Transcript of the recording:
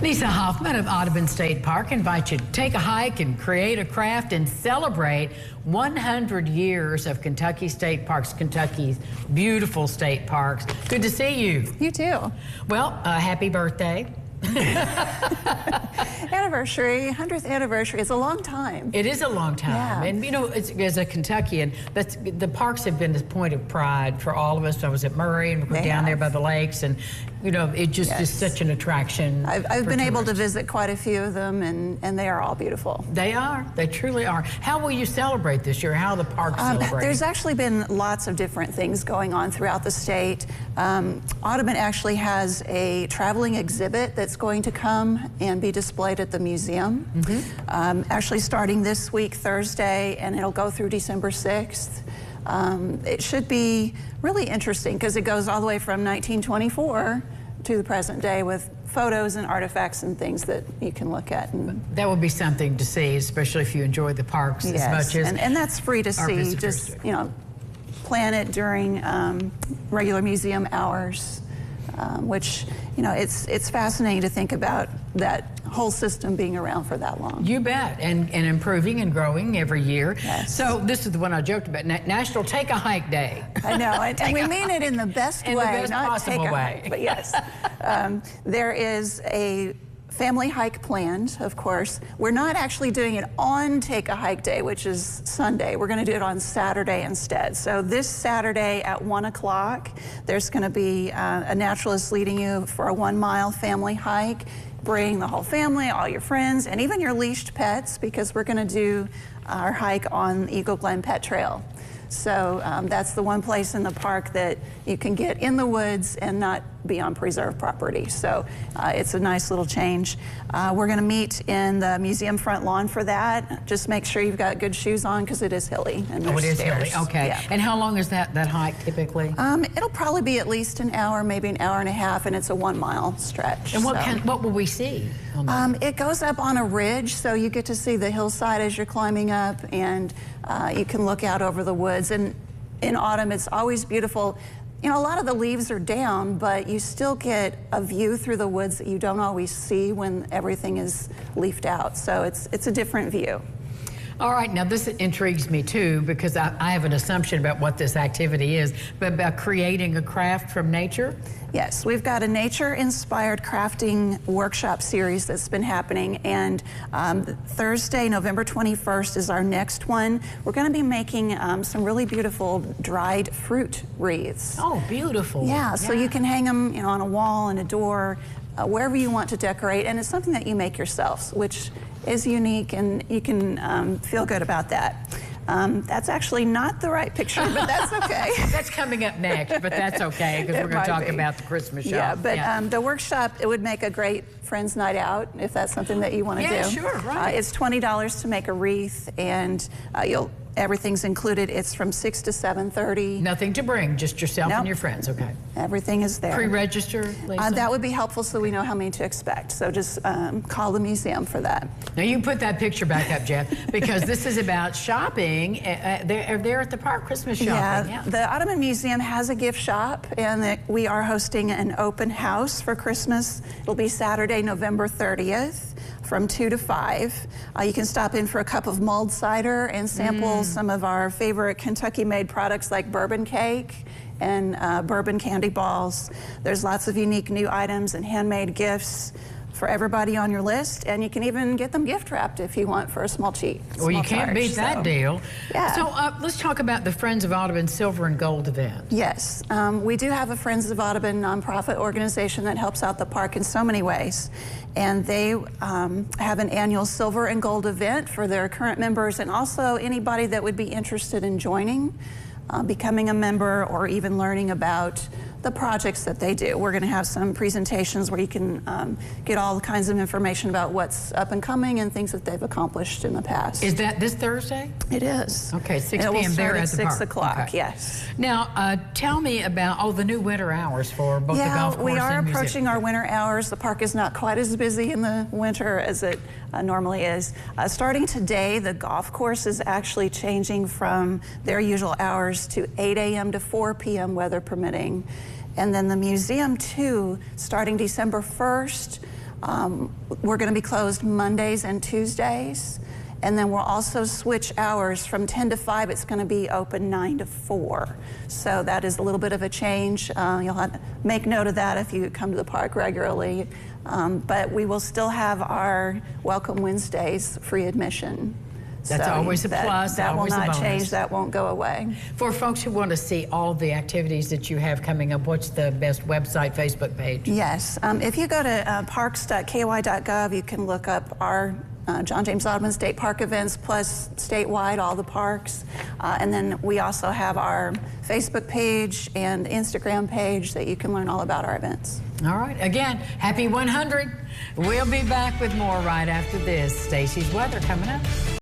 Lisa Hoffman of Audubon State Park invites you to take a hike and create a craft and celebrate 100 years of Kentucky State Parks, Kentucky's beautiful state parks. Good to see you. You too. Well, happy birthday. Anniversary, 100th anniversary is a long time. It is a long time. Yeah. And you know, as a Kentuckian, the parks have been a point of pride for all of us. I was at Murray and we're down there by the lakes, and you know, it just is such an attraction. I've been able to visit quite a few of them, and they are all beautiful. They are. They truly are. How will you celebrate this year? How the park celebrate? There's actually been lots of different things going on throughout the state. Audubon actually has a traveling exhibit that's going to come and be displayed at the museum. Actually starting this week, Thursday, and it'll go through December 6th. It should be really interesting because it goes all the way from 1924 to the present day with photos and artifacts and things that you can look at. And that would be something to see, especially if you enjoy the parks as much as and that's free to see. Just plan it during regular museum hours, which it's fascinating to think about that whole system being around for that long. You bet, and improving and growing every year. Yes. So this is the one I joked about, National Take a Hike Day. I know, and we mean it in the best way, the best not possible take a way. hike, but yes. There is a family hike planned, of course. We're not actually doing it on Take a Hike Day, which is Sunday. We're going to do it on Saturday instead. So this Saturday at 1 o'clock, there's going to be a naturalist leading you for a 1-mile family hike. Bring the whole family, all your friends, and even your leashed pets, because we're going to do our hike on Eagle Glen Pet Trail. So that's the one place in the park that you can get in the woods and not be on preserved property. So it's a nice little change. We're going to meet in the museum front lawn for that. Just make sure you've got good shoes on because it is hilly and there's it is stairs. hilly. Okay. Yeah. And how long is that hike typically? It'll probably be at least an hour, maybe an hour and a half, and it's a 1-mile stretch. And what will we see? It goes up on a ridge, so you get to see the hillside as you're climbing up, and you can look out over the woods. And in autumn, it's always beautiful. You know, a lot of the leaves are down, but you still get a view through the woods that you don't always see when everything is leafed out. So it's a different view. All right, now this intrigues me too, because I have an assumption about what this activity is, but about creating a craft from nature? Yes, we've got a nature-inspired crafting workshop series that's been happening, and Thursday, November 21st is our next one. We're going to be making some really beautiful dried fruit wreaths. Oh, beautiful. Yeah, so you can hang them on a wall and a door, wherever you want to decorate, and it's something that you make yourselves, which is unique, and you can feel good about that. That's actually not the right picture, but that's okay. That's coming up next, but that's okay, because we're going to talk about the Christmas shop. Yeah, but the workshop, it would make a great friends night out, if that's something that you want to do. Yeah, sure, right. It's $20 to make a wreath, and everything's included. It's from 6 to 7:30. Nothing to bring, just yourself and your friends, okay. Everything is there. Pre-register, Lisa? That would be helpful so we know how many to expect. So just call the museum for that. Now you can put that picture back up, Jeff, because this is about shopping. They're at the park, Christmas shopping. Yeah, the Audubon Museum has a gift shop, and we are hosting an open house for Christmas. It'll be Saturday, November 30th. From 2 to 5. You can stop in for a cup of mulled cider and sample some of our favorite Kentucky-made products like bourbon cake and bourbon candy balls. There's lots of unique new items and handmade gifts for everybody on your list, and you can even get them gift wrapped if you want for a small cheat. Well, you can't beat that deal. Yeah. So let's talk about the Friends of Audubon Silver and Gold event. Yes, we do have a Friends of Audubon nonprofit organization that helps out the park in so many ways. And they have an annual silver and gold event for their current members, and also anybody that would be interested in joining, becoming a member, or even learning about the projects that they do. We're going to have some presentations where you can get all kinds of information about what's up and coming and things that they've accomplished in the past. Is that this Thursday? It is. Okay, 6 p.m. there at the 6 o'clock, okay. Yes. Now, tell me about, the new winter hours for both the golf course we are and approaching museum. our winter hours. The park is not quite as busy in the winter as it normally is. Starting today, the golf course is actually changing from their usual hours to 8 a.m. to 4 p.m. weather permitting. And then the museum too, starting December 1st, We're going to be closed Mondays and Tuesdays. And then we'll also switch hours from 10 to 5. It's going to be open 9 to 4. So that is a little bit of a change. You'll have to make note of that if you come to the park regularly. But we will still have our Welcome Wednesdays free admission. That's always a plus. That will always a not bonus. change. That won't go away. For folks who want to see all of the activities that you have coming up, what's the best website, Facebook page? Yes. If you go to parks.ky.gov, you can look up our John James Audubon State Park events, plus statewide, all the parks. And then we also have our Facebook page and Instagram page that you can learn all about our events. All right. Again, happy 100. We'll be back with more right after this. Stacy's weather coming up.